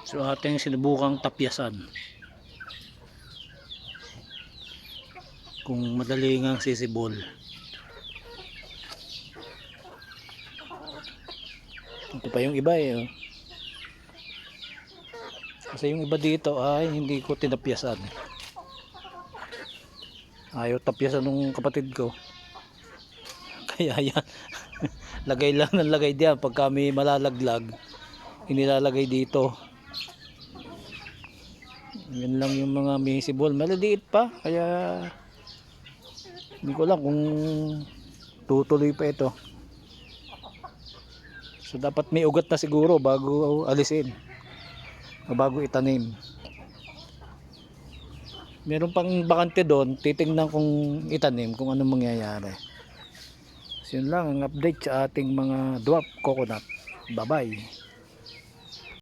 So ating sinubukang tapyasan kung madali ngang sisibol. Ito pa yung iba eh. Kasi yung iba dito ay hindi ko tinapyasan. Ayaw tapyasan ng kapatid ko. Kaya yan. Lagay lang ng lagay diyan pag kami malalaglag. Inilalagay dito. Yan lang yung mga misibol. Maliliit pa. Kaya hindi ko lang kung tutuloy pa ito. So dapat may ugat na siguro bago alisin. O bago itanim. Meron pang bakante doon. Titingnan kung itanim kung anong mangyayari. So yun lang ang update sa ating mga dwarf coconut. Bye bye.